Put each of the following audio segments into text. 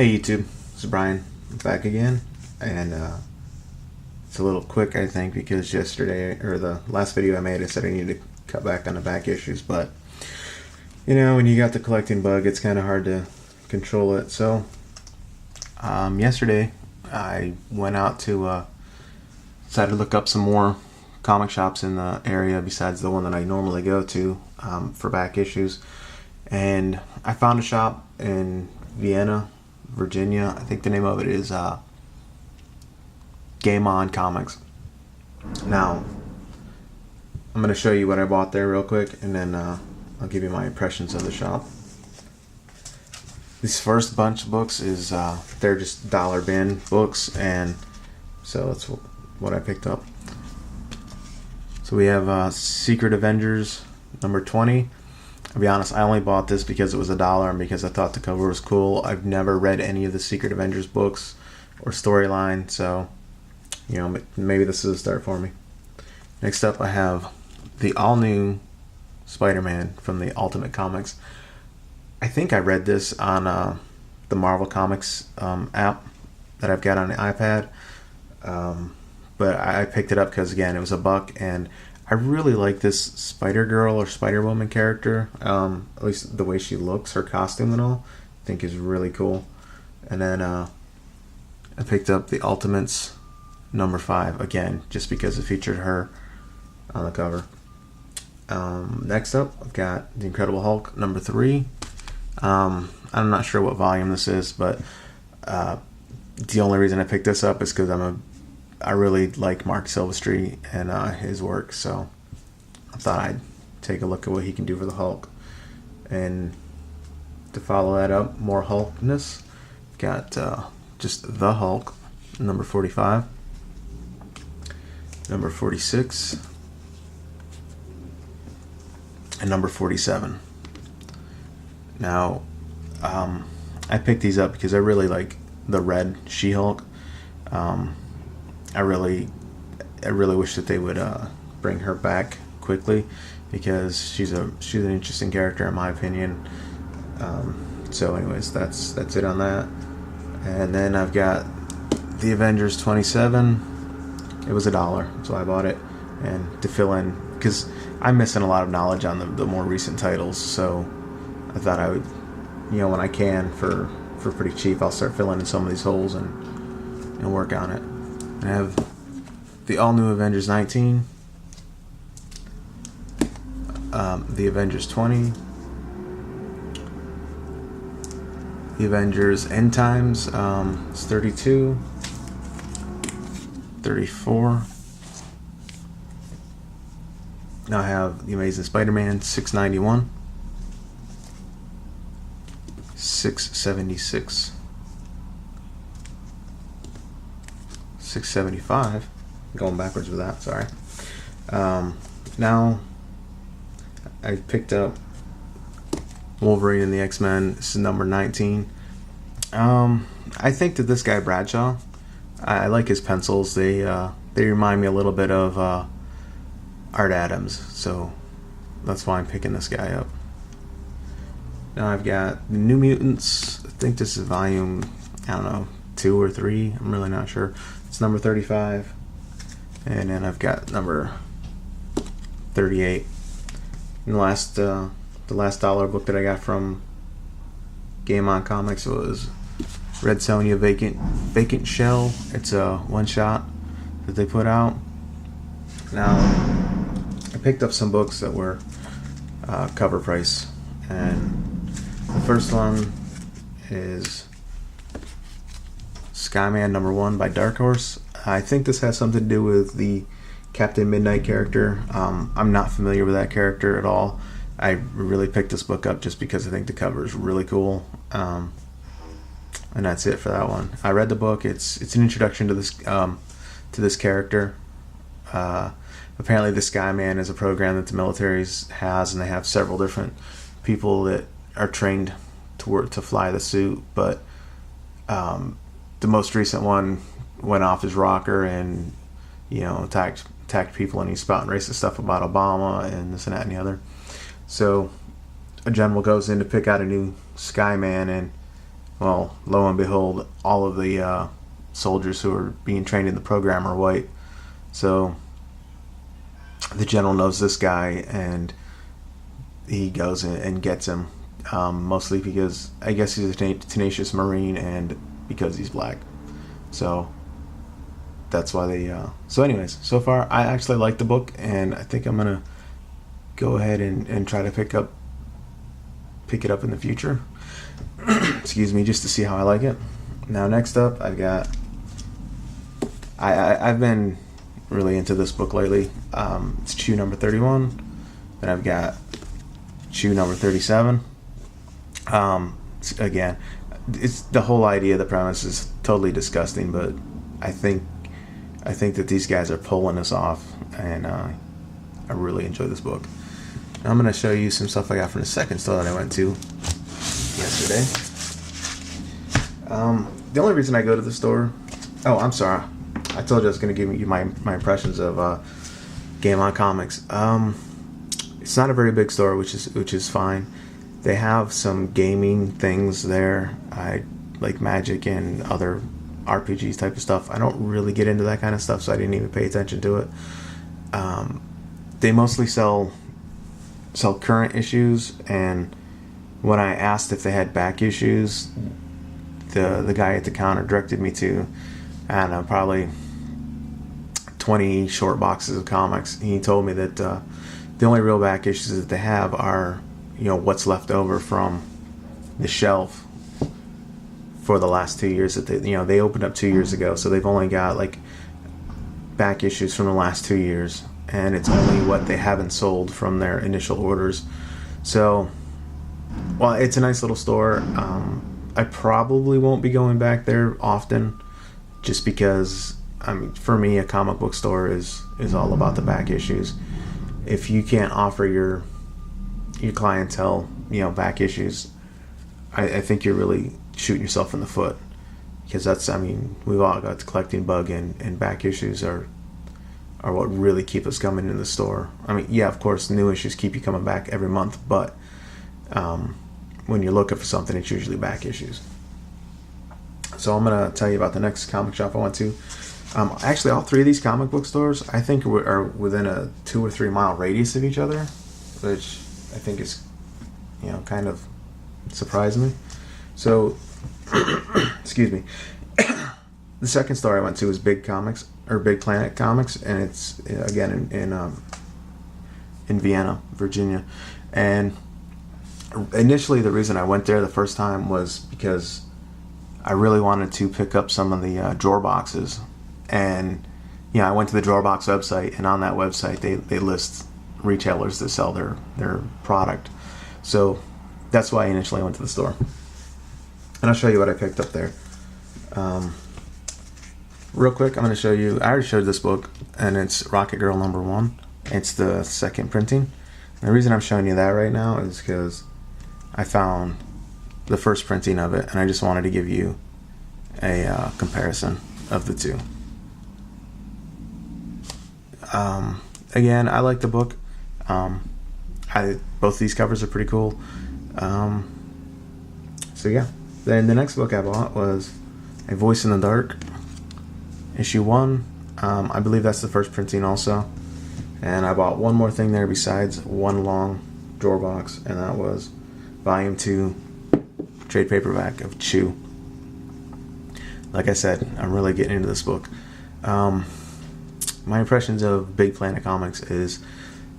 Hey YouTube, this is Brian back again, and it's a little quick I think because yesterday or the last video I made I said I needed to cut back on the back issues, but when you got the collecting bug it's kind of hard to control it. So yesterday I went out to decided to look up some more comic shops in the area besides the one that I normally go to for back issues, and I found a shop in Vienna, Virginia. I think the name of it is Game On Comics. Now, I'm going to show you what I bought there real quick, and then I'll give you my impressions of the shop. This first bunch of books is they're just dollar bin books, and so that's what I picked up. So we have Secret Avengers number 20. I'll be honest, I only bought this because it was $1 and because I thought the cover was cool. I've never read any of the Secret Avengers books or storyline, so maybe this is a start for me. Next up I have the all-new Spider-Man from the Ultimate Comics. I think I read this on the Marvel Comics app that I've got on the iPad, but I picked it up because, again, it was $1, and I really like this Spider-Girl or Spider-Woman character. At least the way she looks, her costume and all, I think is really cool. And then I picked up the Ultimates number 5, again, just because it featured her on the cover. Next up, I've got the Incredible Hulk number 3. I'm not sure what volume this is, but the only reason I picked this up is because I really like Mark Silvestri and his work, so I thought I'd take a look at what he can do for the Hulk. And to follow that up, more Hulkness, got just the Hulk, number 45, number 46, and number 47. Now, I picked these up because I really like the red She-Hulk. I really wish that they would bring her back quickly because she's an interesting character in my opinion. So anyways, that's it on that. And then I've got the Avengers 27. It was $1, so I bought it, and to fill in because I'm missing a lot of knowledge on the more recent titles. So I thought I would, when I can for pretty cheap, I'll start filling in some of these holes and work on it. I have the all-new Avengers 19, the Avengers 20, the Avengers End Times, it's 32, 34. Now I have the Amazing Spider-Man 691, 676. 675. Going backwards with that, sorry. Now I picked up Wolverine and the X-Men. This is number 19. I think that this guy Bradshaw, I like his pencils. They remind me a little bit of Art Adams, so that's why I'm picking this guy up. Now I've got New Mutants. I think this is volume, 2 or 3. I'm really not sure. It's number 35, and then I've got number 38. And the last dollar book that I got from Game On Comics was Red Sonja Vacant Shell. It's a one-shot that they put out. Now I picked up some books that were cover price, and the first one is Skyman number 1 by Dark Horse. I think this has something to do with the Captain Midnight character. I'm not familiar with that character at all. I really picked this book up just because I think the cover is really cool. And that's it for that one. I read the book. It's an introduction to this character. Apparently the Skyman is a program that the military has, and they have several different people that are trained to fly the suit, but the most recent one went off his rocker and attacked people, and he's spouting racist stuff about Obama and this and that and the other. So a general goes in to pick out a new Skyman, and Well, lo and behold, all of the soldiers who are being trained in the program are white. So the general knows this guy, and he goes and gets him, mostly because I guess he's a tenacious Marine and because he's black. So that's why they... So anyways, so far I actually like the book, and I think I'm going to go ahead and try to pick it up in the future. Excuse me, just to see how I like it. Now next up, I've got... I've been really into this book lately. It's Chew number 31. Then I've got Chew number 37. Again, it's the whole idea, the premise is totally disgusting, but I think that these guys are pulling us off, and I really enjoy this book. Now I'm going to show you some stuff I got from the second store that I went to yesterday. The only reason I go to the store... Oh, I'm sorry. I told you I was going to give you my impressions of Game On Comics. It's not a very big store, which is fine. They have some gaming things there. I like Magic and other RPGs type of stuff. I don't really get into that kind of stuff, so I didn't even pay attention to it. They mostly sell current issues, and when I asked if they had back issues, the guy at the counter directed me to, I don't know, probably 20 short boxes of comics. He told me that the only real back issues that they have are, what's left over from the shelf for the last 2 years that they opened up 2 years ago, so they've only got like back issues from the last 2 years, and it's only what they haven't sold from their initial orders. So, well, it's a nice little store. I probably won't be going back there often, just because, for me, a comic book store is all about the back issues. If you can't offer your clientele, back issues, I think you're really shooting yourself in the foot, because we've all got the collecting bug, and back issues are what really keep us coming in the store. Yeah, of course, new issues keep you coming back every month, but when you're looking for something, it's usually back issues. So I'm going to tell you about the next comic shop I went to. Actually, all three of these comic book stores, I think, are within a 2 or 3 mile radius of each other, which I think is, kind of surprised me. So, excuse me. The second store I went to is Big Planet Comics, and it's again in Vienna, Virginia. And initially, the reason I went there the first time was because I really wanted to pick up some of the drawer boxes. And I went to the Drawer Box website, and on that website they list retailers that sell their product. So that's why I initially went to the store. And I'll show you what I picked up there. Real quick, I'm going to show you... I already showed this book, and it's Rocket Girl number 1. It's the second printing. And the reason I'm showing you that right now is because I found the first printing of it, and I just wanted to give you a comparison of the two. Again, I like the book. Both these covers are pretty cool. So yeah. Then the next book I bought was A Voice in the Dark, issue 1. I believe that's the first printing also. And I bought one more thing there besides one long drawer box, and that was volume 2 trade paperback of Chew. Like I said, I'm really getting into this book. My impressions of Big Planet Comics is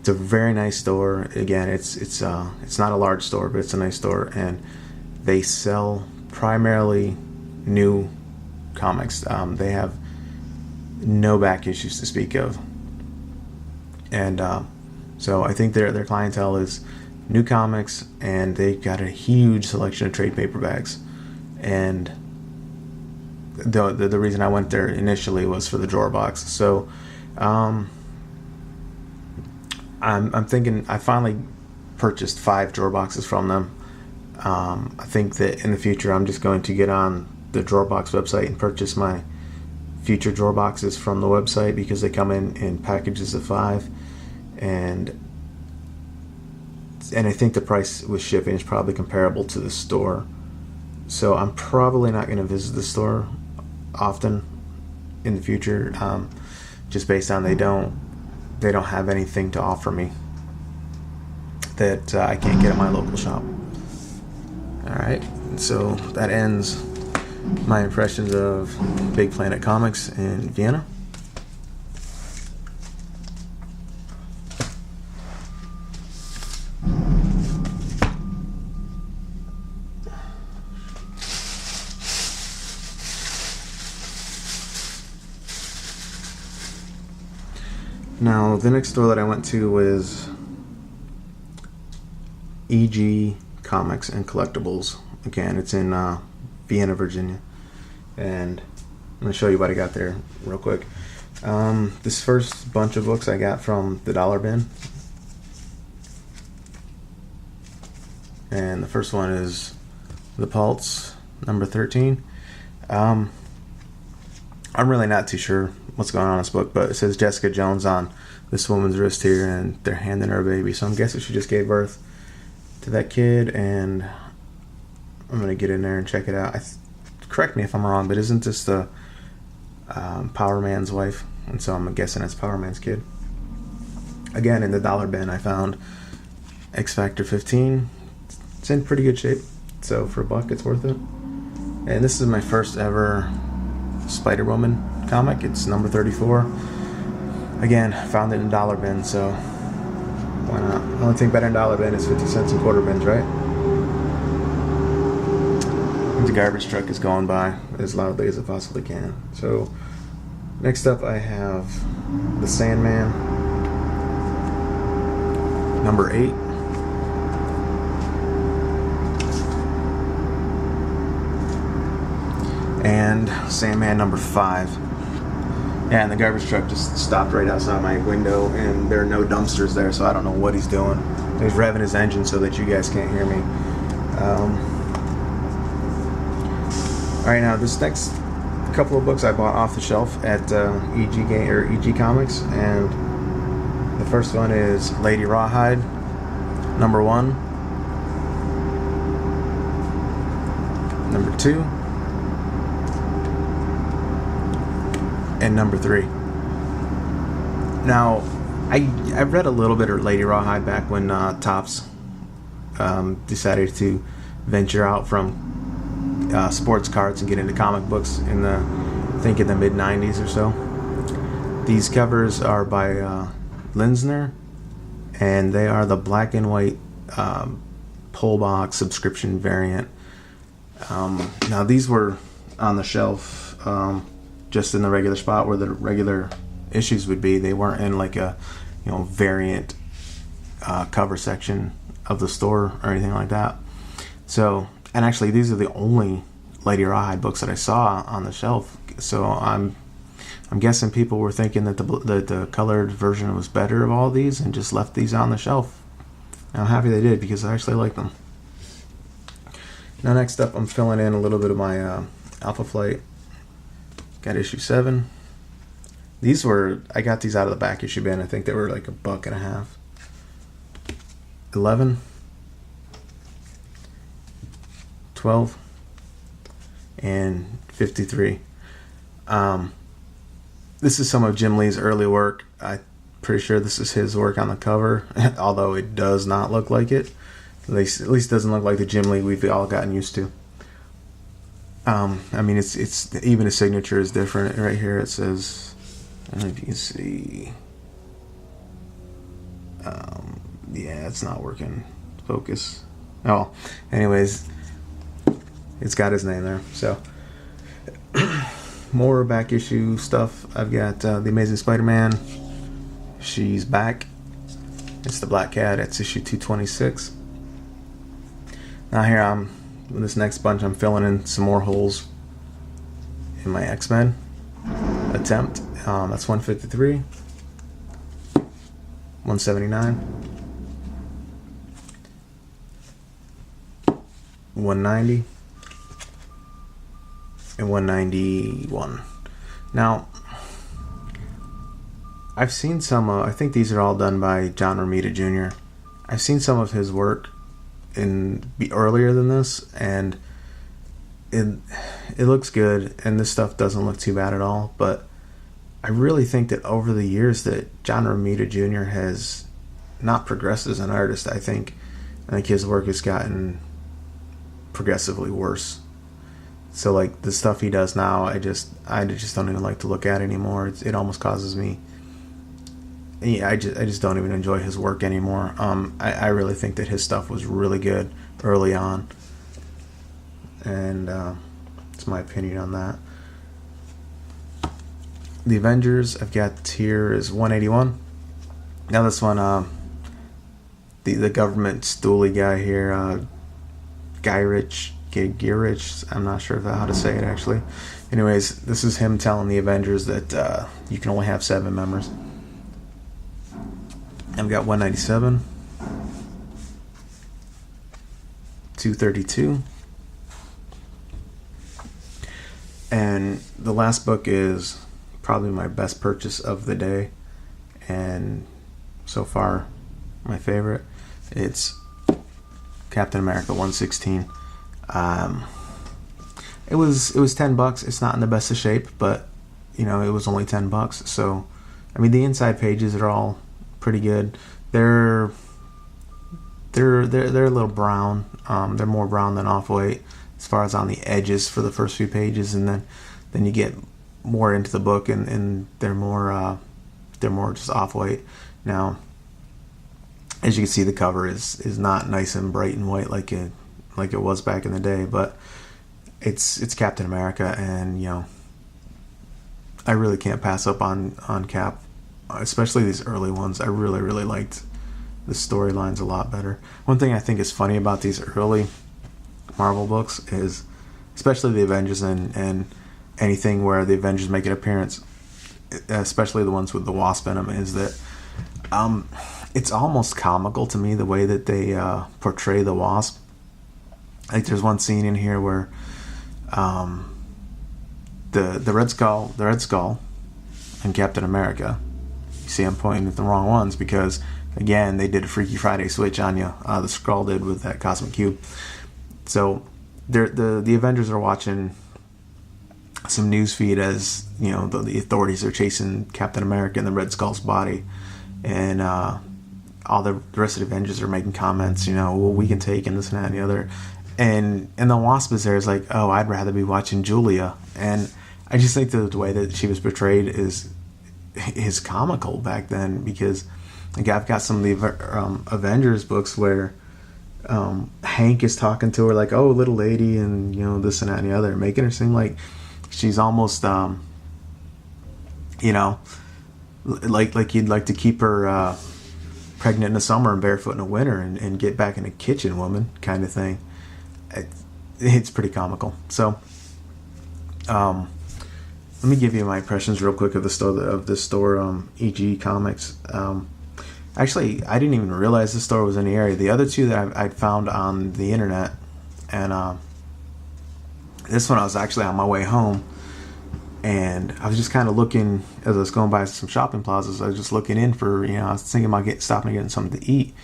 it's a very nice store. Again, it's not a large store, but it's a nice store, and they sell primarily new comics. They have no back issues to speak of, and so I think their clientele is new comics, and they've got a huge selection of trade paperbacks. And the reason I went there initially was for the drawer box. So I'm thinking I finally purchased 5 drawer boxes from them. I think that in the future I'm just going to get on the drawer box website and purchase my future drawer boxes from the website, because they come in packages of 5, and I think the price with shipping is probably comparable to the store. So I'm probably not going to visit the store often in the future, just based on they don't have anything to offer me that I can't get at my local shop. Alright, so that ends my impressions of Big Planet Comics in Vienna. Now, the next store that I went to was EG Comics and Collectibles. Again, it's in Vienna, Virginia. And I'm going to show you what I got there real quick. This first bunch of books I got from the Dollar Bin. And the first one is The Pulse, number 13. I'm really not too sure what's going on in this book, but it says Jessica Jones on this woman's wrist here, and they're handing her a baby. So I'm guessing she just gave birth to that kid, and I'm going to get in there and check it out. Correct me if I'm wrong, but isn't this the Power Man's wife? And so I'm guessing it's Power Man's kid. Again, in the Dollar Bin, I found X Factor 15. It's in pretty good shape, so for $1, it's worth it. And this is my first ever Spider-Woman comic. It's number 34. Again, found it in Dollar Bin, so why not? The only thing better than Dollar Bin is 50 cents and quarter bins, right? The garbage truck is going by as loudly as it possibly can. So next up I have The Sandman, number 8. And Sandman number 5. Yeah, and the garbage truck just stopped right outside my window, and there are no dumpsters there, so I don't know what he's doing. He's revving his engine so that you guys can't hear me. Alright, now this next couple of books I bought off the shelf at EG Comics, and the first one is Lady Rawhide, number 1, number 2, and number 3. Now, I read a little bit of Lady Rawhide back when Topps decided to venture out from sports cards and get into comic books in the, I think in the mid 90s or so. These covers are by Linsner, and they are the black and white pull box subscription variant. Now these were on the shelf, just in the regular spot where the regular issues would be. They weren't in like a variant cover section of the store or anything like that. So, and actually these are the only Lady Rawhide books that I saw on the shelf. So I'm guessing people were thinking that the colored version was better of all these and just left these on the shelf. And I'm happy they did, because I actually like them. Now next up, I'm filling in a little bit of my Alpha Flight. Got issue 7. I got these out of the back issue bin. I think they were like $1.50. 11, 12, and 53. This is some of Jim Lee's early work. I'm pretty sure this is his work on the cover, although it does not look like it. At least doesn't look like the Jim Lee we've all gotten used to. I mean, it's even his signature is different. Right here it says, I don't know if you can see. Yeah, it's not working. Focus. Oh, anyways, it's got his name there. So, more back issue stuff. I've got The Amazing Spider-Man. She's back. It's the Black Cat. It's issue 226. Now here in this next bunch, I'm filling in some more holes in my X-Men attempt. That's 153, 179, 190, and 191. Now, I've seen some, I think these are all done by John Romita Jr. I've seen some of his work earlier than this, and it it looks good, and this stuff doesn't look too bad at all. But I really think that over the years that John Romita Jr. has not progressed as an artist. I think his work has gotten progressively worse. So like the stuff he does now, I just don't even like to look at anymore. It almost causes me. Yeah, I just don't even enjoy his work anymore. I really think that his stuff was really good early on, and it's my opinion on that. The Avengers I've got here is 181. Now this one, the government stoolie guy here, Gyrich, I'm not sure how to say it actually. Anyways, this is him telling the Avengers that you can only have 7 members. I've got 197, 232, and the last book is probably my best purchase of the day, and so far my favorite. It's Captain America 116. It was $10. It's not in the best of shape, but it was only $10. So I mean, the inside pages are all pretty good. They're a little brown. They're more brown than off-white as far as on the edges for the first few pages, and then you get more into the book, and they're more just off-white. Now, as you can see, the cover is not nice and bright and white like it was back in the day, but it's Captain America, and I really can't pass up on Cap, especially these early ones. I really, really liked the storylines a lot better. One thing I think is funny about these early Marvel books is, especially the Avengers and anything where the Avengers make an appearance, especially the ones with the Wasp in them, is that it's almost comical to me the way that they portray the Wasp. Like there's one scene in here where the Red Skull and Captain America, you see I'm pointing at the wrong ones because again they did a Freaky Friday switch on you. The Skrull did with that Cosmic Cube. So the Avengers are watching some news feed as the authorities are chasing Captain America and the Red Skull's body, and all the rest of the Avengers are making comments, well, we can take and this and that and the other, and the Wasp is there is like, oh, I'd rather be watching Julia. And I just think that the way that she was portrayed is comical back then, because like I've got some of the Avengers books where Hank is talking to her like, oh, little lady, and this and that and the other, making her seem like she's almost like you'd like to keep her pregnant in the summer and barefoot in the winter and get back in the kitchen, woman, kind of thing. It's pretty comical. So let me give you my impressions real quick of this store, EG Comics. Actually, I didn't even realize this store was in the area. The other two that I'd found on the internet, and this one I was actually on my way home, and I was just kind of looking as I was going by some shopping plazas. I was just looking in for, I was thinking about stopping and getting something to eat.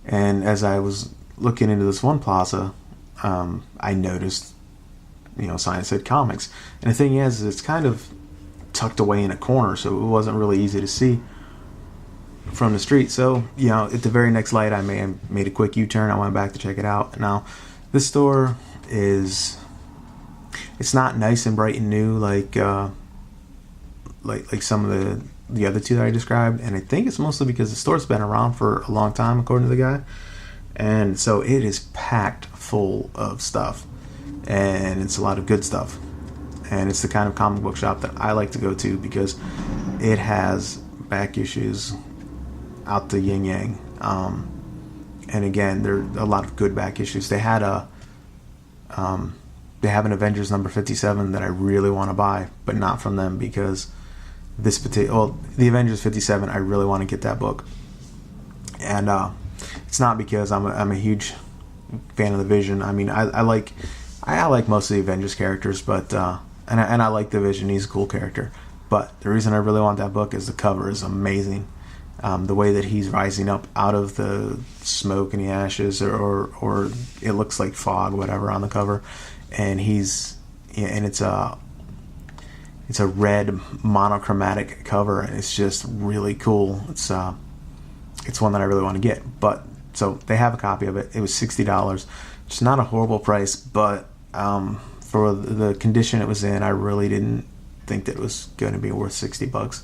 And as I was looking into this one plaza, I noticed, sign that said comics. And the thing is, it's kind of tucked away in a corner, so it wasn't really easy to see from the street. So, at the very next light, I made a quick U-turn. I went back to check it out. Now, this store it's not nice and bright and new like some of the other two that I described, and I think it's mostly because the store's been around for a long time, according to the guy, and so it is packed full of stuff, and it's a lot of good stuff, and it's the kind of comic book shop that I like to go to because it has back issues out the yin yang, and again, there are a lot of good back issues. They had they have an Avengers number 57 that I really want to buy, but not from them, because the Avengers 57, I really want to get that book, and it's not because I'm a huge fan of the Vision. I mean, I like most of the Avengers characters, but and I like the Vision. He's a cool character, but the reason I really want that book is the cover is amazing. the way that he's rising up out of the smoke and the ashes, or it looks like fog, whatever, on the cover, and it's a red monochromatic cover, and it's just really cool. It's one that I really want to get. But so they have a copy of it. It was $60. It's not a horrible price, but for the condition it was in, I really didn't think that it was going to be worth $60.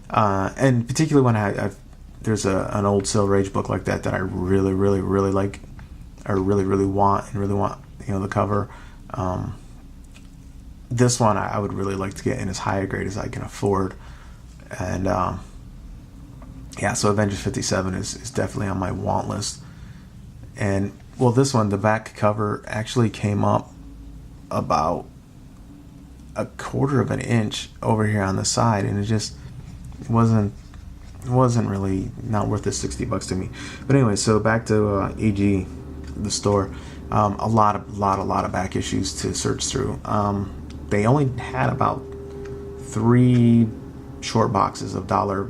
And particularly when there's an old Silver Age book like that I really, really, really like, or really want the cover. This one I would really like to get in as high a grade as I can afford. And so Avengers 57 is definitely on my want list. And well, this one, the back cover actually came up about a quarter of an inch over here on the side, and it wasn't really not worth the $60 to me. But anyway, so back to EG, the store. A lot of back issues to search through. They only had about 3 short boxes of dollar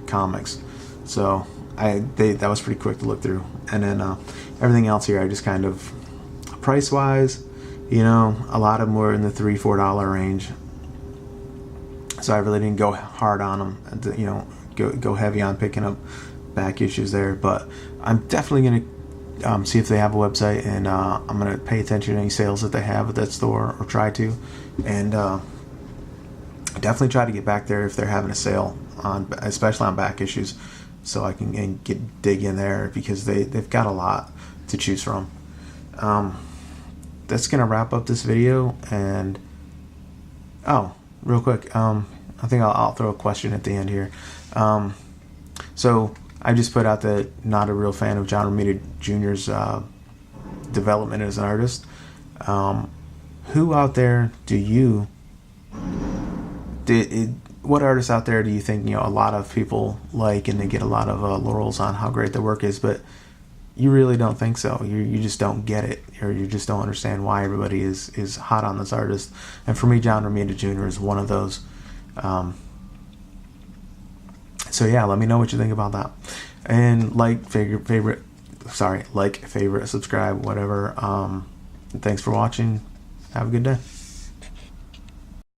comics, so that was pretty quick to look through. And then everything else here, I just kind of, price wise, a lot of them were in the $3-4 range, so I really didn't go hard on them, go heavy on picking up back issues there. But I'm definitely gonna see if they have a website, and I'm gonna pay attention to any sales that they have at that store, or try to, and definitely try to get back there if they're having a sale especially on back issues, so I can dig in there, because they've got a lot to choose from. That's gonna wrap up this video. And real quick, I think I'll throw a question at the end here. So I just put out that not a real fan of John Romita Jr.'s development as an artist. Who out there what artists out there do you think a lot of people like, and they get a lot of laurels on how great their work is, but you really don't think so? You just don't get it, or you just don't understand why everybody is hot on this artist. And for me, John Romita Jr. is one of those. So yeah, let me know what you think about that. And favorite, subscribe, whatever. Thanks for watching. Have a good day.